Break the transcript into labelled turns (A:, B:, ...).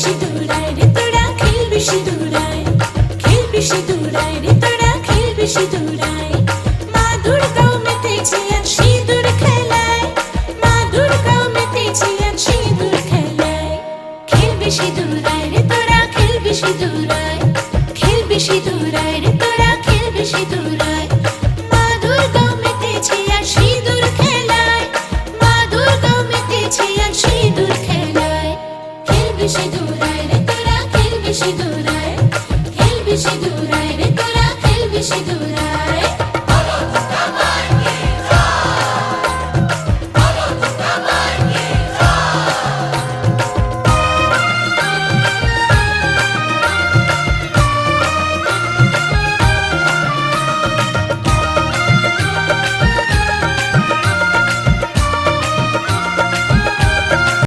A: সিঁদুরায় রে তোরা খেলবি সিঁদুরায়, খেলবি সিঁদুরায় রে তোরা খেলবি সিঁদুরায়। মা দুর্গাও মেতেছে আজ সিঁদুর খেলায়, মা দুর্গাও মেতেছে আজ সিঁদুর খেলায়। খেলবি সিঁদুরায় রে তোরা খেলবি সিঁদুরায়, খেলবি সিঁদুর